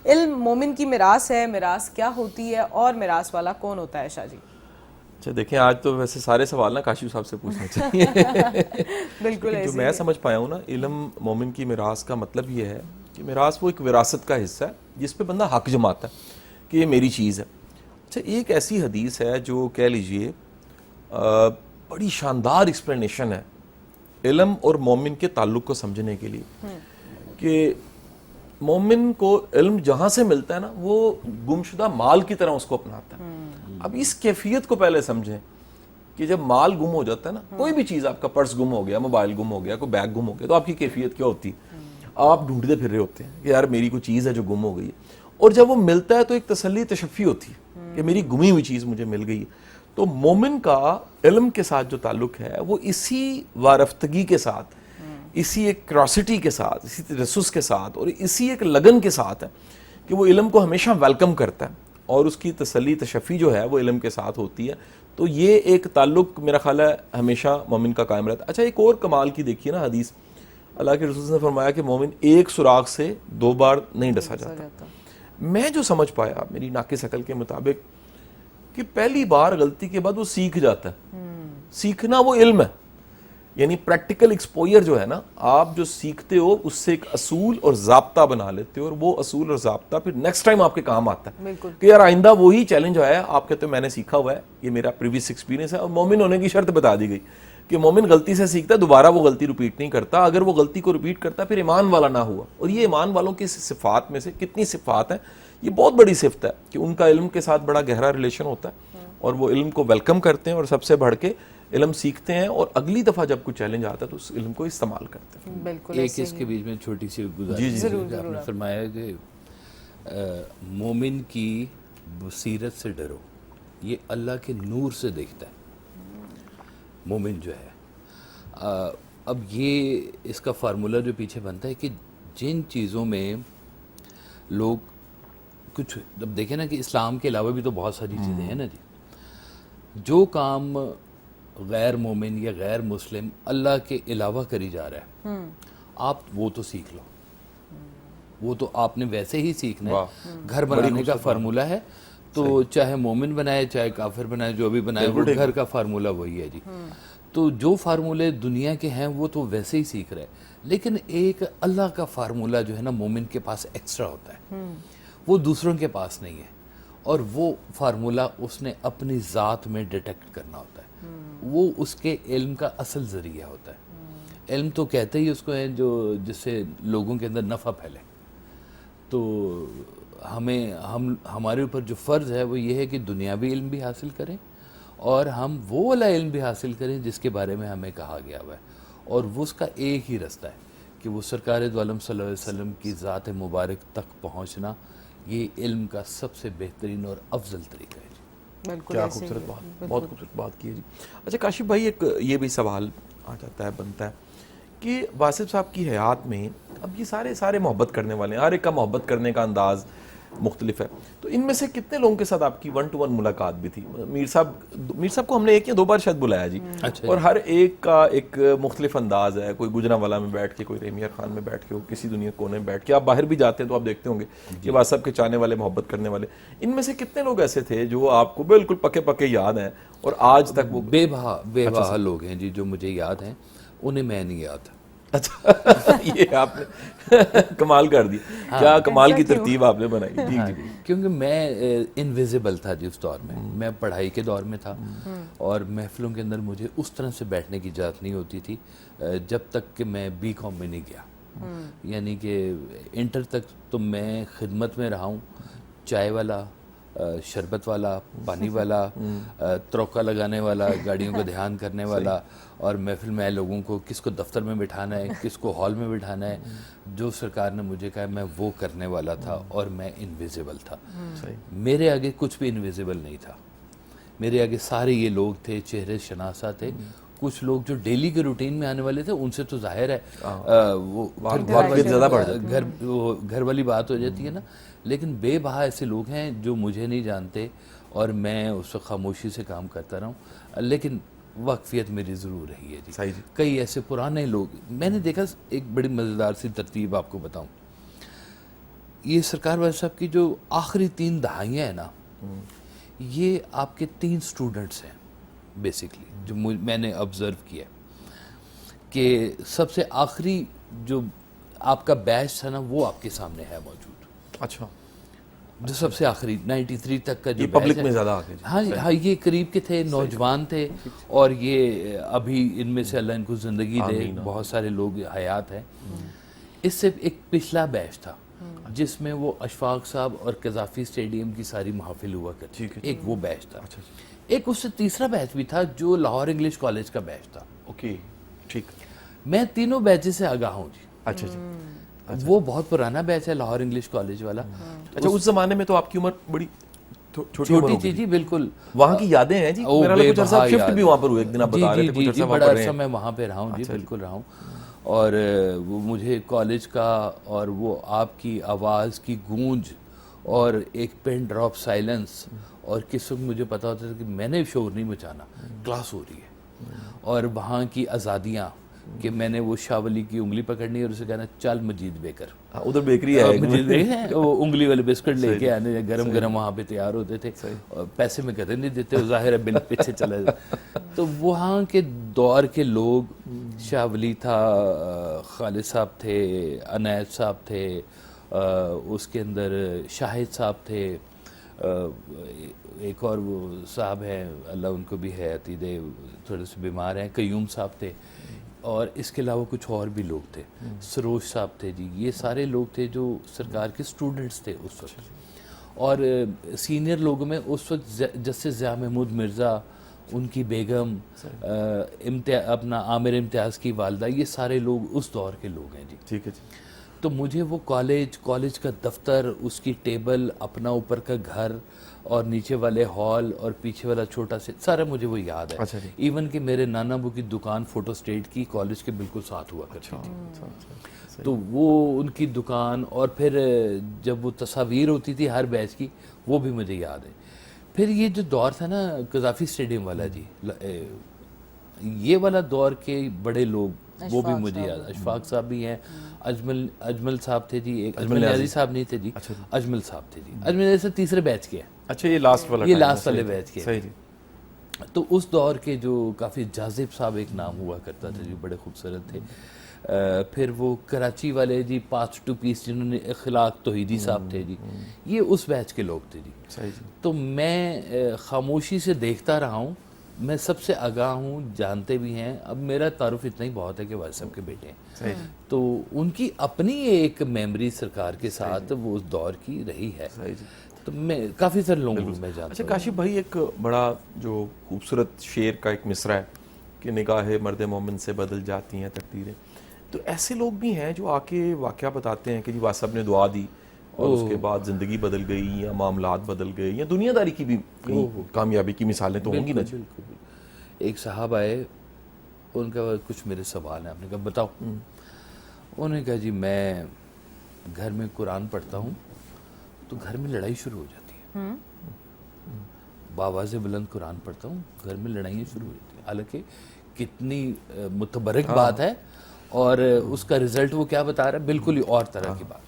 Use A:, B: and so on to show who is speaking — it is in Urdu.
A: علم مومن کی میراث ہے، میراث کیا ہوتی ہے اور میراث والا کون ہوتا ہے؟ شاہ جی
B: اچھا دیکھیں، آج تو ویسے سارے سوال نا کاشف صاحب سے پوچھنے چاہیے
A: بالکل
B: لیکن جو
A: ایسے
B: میں
A: ہی ہے.
B: سمجھ پایا ہوں نا، علم مومن کی میراث کا مطلب یہ ہے کہ میراث وہ ایک وراثت کا حصہ ہے جس پہ بندہ حق جماتا ہے کہ یہ میری چیز ہے. اچھا ایک ایسی حدیث ہے جو کہہ لیجئے بڑی شاندار ایکسپلینیشن ہے علم اور مومن کے تعلق کو سمجھنے کے لیے، کہ مومن کو علم جہاں سے ملتا ہے نا وہ گمشدہ مال کی طرح اس کو اپناتا ہے. اب اس کیفیت کو پہلے سمجھیں کہ جب مال گم ہو جاتا ہے نا، کوئی بھی چیز، آپ کا پرس گم ہو گیا، موبائل گم ہو گیا، کوئی بیگ گم ہو گیا، تو آپ کی کیفیت کیا ہوتی ہے؟ آپ ڈھونڈتے پھر رہے ہوتے ہیں کہ یار میری کوئی چیز ہے جو گم ہو گئی ہے، اور جب وہ ملتا ہے تو ایک تسلی تشفی ہوتی ہے کہ میری گمی ہوئی چیز مجھے مل گئی ہے. تو مومن کا علم کے ساتھ جو تعلق ہے وہ اسی وارفتگی کے ساتھ، اسی ایک کیوریوسٹی کے ساتھ، اسی تجسس کے ساتھ اور اسی ایک لگن کے ساتھ ہے کہ وہ علم کو ہمیشہ ویلکم کرتا ہے اور اس کی تسلی تشفی جو ہے وہ علم کے ساتھ ہوتی ہے. تو یہ ایک تعلق میرا خیال ہے ہمیشہ مومن کا قائم رہتا ہے. اچھا ایک اور کمال کی دیکھیے نا حدیث، اللہ کے رسول نے فرمایا کہ مومن ایک سوراخ سے 2 بار نہیں ڈسا جاتا. میں جو سمجھ پایا میری ناقص عقل کے مطابق کہ پہلی بار غلطی کے بعد وہ سیکھ جاتا ہے. سیکھنا وہ علم ہے، یعنی پریکٹیکل ایکسپوئر جو ہے نا، آپ جو سیکھتے ہو اس سے ایک اصول اور ضابطہ بنا لیتے ہو، اور وہ اصول اور ضابطہ پھر نیکسٹ ٹائم آپ کے کام آتا ہے کہ یار آئندہ وہی چیلنج آیا، آپ کہتے ہو میں نے سیکھا ہوا ہے، یہ میرا پریویس ایکسپیرینس ہے. اور مومن ہونے کی شرط بتا دی گئی کہ مومن غلطی سے سیکھتا ہے، دوبارہ وہ غلطی ریپیٹ نہیں کرتا. اگر وہ غلطی کو ریپیٹ کرتا پھر ایمان والا نہ ہوا. اور یہ ایمان والوں کی صفات میں سے کتنی صفات ہیں، یہ بہت بڑی صفت ہے کہ ان کا علم کے ساتھ بڑا گہرا ریلیشن ہوتا ہے اور وہ علم کو ویلکم کرتے ہیں اور سب سے بڑھ کے علم سیکھتے ہیں اور اگلی دفعہ جب کوئی چیلنج آتا ہے تو اس علم کو استعمال کرتے ہیں.
A: بالکل
C: ایک اس کے بیچ میں چھوٹی سی گزارش ہے کہ آپ نے فرمایا کہ مومن کی بصیرت سے ڈرو، یہ اللہ کے نور سے دیکھتا ہے مومن جو ہے. اب یہ اس کا فارمولہ جو پیچھے بنتا ہے کہ جن چیزوں میں لوگ کچھ، اب دیکھیں نا کہ اسلام کے علاوہ بھی تو بہت ساری چیزیں ہیں نا جی، جو کام غیر مومن یا غیر مسلم اللہ کے علاوہ کری جا رہا ہے، آپ وہ تو سیکھ لو، وہ تو آپ نے ویسے ہی سیکھنا ہے. گھر بنانے کا فارمولہ ہے تو چاہے مومن بنائے چاہے کافر بنائے، جو بھی بنائے، وہ گھر کا فارمولہ وہی ہے جی. تو جو فارمولے دنیا کے ہیں وہ تو ویسے ہی سیکھ رہے، لیکن ایک اللہ کا فارمولہ جو ہے نا مومن کے پاس ایکسٹرا ہوتا ہے، وہ دوسروں کے پاس نہیں ہے، اور وہ فارمولہ اس نے اپنی ذات میں ڈیٹیکٹ کرنا ہوتا ہے. وہ اس کے علم کا اصل ذریعہ ہوتا ہے. علم تو کہتے ہی اس کو ہے جو جس سے لوگوں کے اندر نفع پھیلے. تو ہمارے اوپر جو فرض ہے وہ یہ ہے کہ دنیاوی علم بھی حاصل کریں اور ہم وہ والا علم بھی حاصل کریں جس کے بارے میں ہمیں کہا گیا ہوا ہے. اور وہ اس کا ایک ہی رستہ ہے کہ وہ سرکار دو عالم صلی اللہ علیہ وسلم کی ذات مبارک تک پہنچنا، یہ علم کا سب سے بہترین اور افضل طریقہ ہے.
B: کیا خوبصورت بات، بہت خوبصورت بات کی ہے جی. اچھا کاشف بھائی ایک یہ بھی سوال آ جاتا ہے، بنتا ہے کہ واصف صاحب کی حیات میں اب یہ سارے محبت کرنے والے ہیں، ہر ایک کا محبت کرنے کا انداز مختلف ہے، تو ان میں سے کتنے لوگوں کے ساتھ آپ کی 1-to-1 ملاقات بھی تھی؟ میر صاحب کو ہم نے 1 یا 2 بار شاید بلایا جی، اور ہر ایک کا ایک مختلف انداز ہے. کوئی گجرانوالہ میں بیٹھ کے، کوئی رحمیہ خان میں بیٹھ کے، کسی دنیا کونے میں بیٹھ کے. آپ باہر بھی جاتے ہیں تو آپ دیکھتے ہوں گے کہ واصف صاحب کے چاہنے والے، محبت کرنے والے، ان میں سے کتنے لوگ ایسے تھے جو آپ کو بالکل پکے یاد ہیں اور آج تک وہ
C: بے بہا لوگ ہیں جی جو مجھے یاد ہیں، انہیں میں نہیں یاد.
B: اچھا یہ آپ نے کمال کر دی، کیا کمال کی ترتیب آپ نے بنائی. جی
C: کیونکہ میں انویزیبل تھا جی اس دور میں پڑھائی کے دور میں تھا، اور محفلوں کے اندر مجھے اس طرح سے بیٹھنے کی اجازت نہیں ہوتی تھی جب تک کہ میں BCom میں نہیں گیا. یعنی کہ انٹر تک تو میں خدمت میں رہا ہوں، چائے والا، شربت والا، پانی والا، تروکا لگانے والا، گاڑیوں کا دھیان کرنے والا، اور محفل میں آئے لوگوں کو کس کو دفتر میں بٹھانا ہے، کس کو ہال میں بٹھانا ہے، جو سرکار نے مجھے کہا میں وہ کرنے والا تھا. اور میں انویزیبل تھا، میرے آگے کچھ بھی انویزیبل نہیں تھا. میرے آگے سارے یہ لوگ تھے، چہرے شناسا تھے. کچھ لوگ جو ڈیلی کے روٹین میں آنے والے تھے ان سے تو ظاہر ہے وہ گھر والی بات ہو جاتی ہے نا، لیکن بے بہا ایسے لوگ ہیں جو مجھے نہیں جانتے اور میں اس وقت خاموشی سے کام کرتا رہا ہوں. لیکن واقفیت میری ضرور رہی ہے جی. کئی ایسے پرانے لوگ میں نے دیکھا. ایک بڑی مزیدار سی ترتیب آپ کو بتاؤں، یہ سرکار والا صاحب کی جو آخری 3 دہائیاں ہیں نا، یہ آپ کے 3 سٹوڈنٹس ہیں بیسکلی، جو میں نے آبزرو کیا کہ سب سے آخری جو آپ کا بیچ تھا نا وہ آپ کے سامنے ہے موجود.
B: اچھا،
C: جو سب سے آخری 93 تک کا جو
B: یہ پبلک
C: بیچ
B: میں
C: ہے،
B: زیادہ آگے.
C: ہاں یہ قریب کے تھے، نوجوان تھے، اور یہ ابھی ان میں سے اللہ ان کو زندگی دے، بہت سارے لوگ حیات ہیں. اس سے ایک پچھلا بیچ تھا جس میں وہ اشفاق صاحب اور قذافی اسٹیڈیم کی ساری محافل ہوا کرتی تھی، ایک وہ بیچ تھا. ایک اس سے تیسرا بیچ بھی تھا جو لاہور انگلش کالج کا بیچ تھا.
B: اوکے، ٹھیک.
C: میں تینوں بیچز سے آگاہ ہوں جی.
B: اچھا جی.
C: وہ بہت پرانا بیچ ہے لاہور انگلش کالج والا.
B: اچھا، اس زمانے میں تو آپ کی عمر بڑی
C: چھوٹی تھی جی، بالکل.
B: وہاں کی یادیں ہیں جی، میرا کچھ عرصہ شفٹ بھی وہاں پر ہوئے، ایک دن آپ بتا رہے تھے کچھ عرصہ وہاں پر رہے ہیں.
C: بڑا عرصہ میں وہاں پہ رہا ہوں جی، بالکل رہا ہوں. اور وہ مجھے کالج کا اور وہ آپ کی آواز کی گونج اور ایک پین ڈراپ سائلنس، اور کس وقت مجھے پتا ہوتا تھا کہ میں نے شور نہیں مچانا، کلاس ہو رہی ہے. اور وہاں کی آزادیاں کہ میں نے وہ شاہ ولی کی انگلی پکڑنی اور اسے کہنا چل مجید بیکر،
B: ادھر بیکری ہے،
C: وہ انگلی والے بسکٹ لے کے آنے، گرم گرم وہاں پہ تیار ہوتے تھے، اور پیسے میں کہتے نہیں دیتے، ظاہر ہے بل پیچھے چلا جاتا. تو وہاں کے دور کے لوگ، شاہ ولی تھا، خالد صاحب تھے، عنایت صاحب تھے، اس کے اندر شاہد صاحب تھے، ایک اور وہ صاحب ہیں اللہ ان کو بھی حیاتی دے، تھوڑے سے بیمار ہیں، قیوم صاحب تھے، اور اس کے علاوہ کچھ اور بھی لوگ تھے، سروش صاحب تھے جی. یہ سارے لوگ تھے جو سرکار کے سٹوڈنٹس تھے اس وقت. اور سینئر لوگوں میں اس وقت جسٹس ضیاء محمود مرزا، ان کی بیگم، اپنا عامر امتیاز کی والدہ، یہ سارے لوگ اس دور کے لوگ ہیں جی.
B: ٹھیک ہے جی.
C: تو مجھے وہ کالج کا دفتر، اس کی ٹیبل، اپنا اوپر کا گھر اور نیچے والے ہال اور پیچھے والا چھوٹا سے سارا مجھے وہ یاد ہے. ایون کہ میرے نانا ابو کی دکان فوٹو اسٹیٹ کی کالج کے بالکل ساتھ ہوا کرتی تھی. تو وہ ان کی دکان، اور پھر جب وہ تصاویر ہوتی تھی ہر بیچ کی، وہ بھی مجھے یاد ہے. پھر یہ جو دور تھا نا قذافی اسٹیڈیم والا جی، یہ والا دور کے بڑے لوگ وہ بھی مجھے یاد. اشفاق صاحب بھی ہیں، اجمل صاحب تھے جی، ایک اجمل نیازی صاحب نہیں تھے جی، اجمل صاحب تھے جی. اجمل نیازی صاحب تیسرے بیچ کے ہیں.
B: اچھا، یہ لاسٹ
C: والے بیچ کے.
B: صحیح جی.
C: تو اس دور کے جو کافی جاذب صاحب ایک نام ہوا کرتا تھا جی، بڑے خوبصورت تھے. پھر وہ کراچی والے جی، پاس ٹو پیس، جنہوں نے اخلاق توحیدی صاحب تھے جی، یہ اس بیچ کے لوگ تھے جی.
B: صحیح جی.
C: تو میں خاموشی سے دیکھتا رہا ہوں، میں سب سے آگاہ ہوں، جانتے بھی ہیں. اب میرا تعارف اتنا ہی بہت ہے کہ والد صاحب کے بیٹے ہیں، تو ان کی اپنی ایک میموری سرکار کے ساتھ وہ اس دور کی رہی ہے. تو میں کافی سارے لوگوں کو میں جانتا ہوں.
B: اچھا کاشف بھائی، ایک بڑا جو خوبصورت شعر کا ایک مصرع ہے کہ نگاہ مرد مومن سے بدل جاتی ہیں تقدیریں. تو ایسے لوگ بھی ہیں جو آ کے واقعہ بتاتے ہیں کہ جی واسطہ نے دعا دی اور اس کے بعد زندگی بدل گئی، یا معاملات بدل گئے، یا دنیا داری کی بھی کامیابی کی مثالیں تو ہوں گی نا.
C: ایک صاحب آئے، ان کا کچھ میرے سوال ہیں. آپ نے کہا بتاؤ. انہوں نے کہا جی میں گھر میں قرآن پڑھتا ہوں تو گھر میں لڑائی شروع ہو جاتی ہے. باواز بلند قرآن پڑھتا ہوں، گھر میں لڑائیاں شروع ہو جاتی ہیں. حالانکہ کتنی متبرک بات ہے، اور اس کا رزلٹ وہ کیا بتا رہا ہے، بالکل ہی اور طرح کی بات.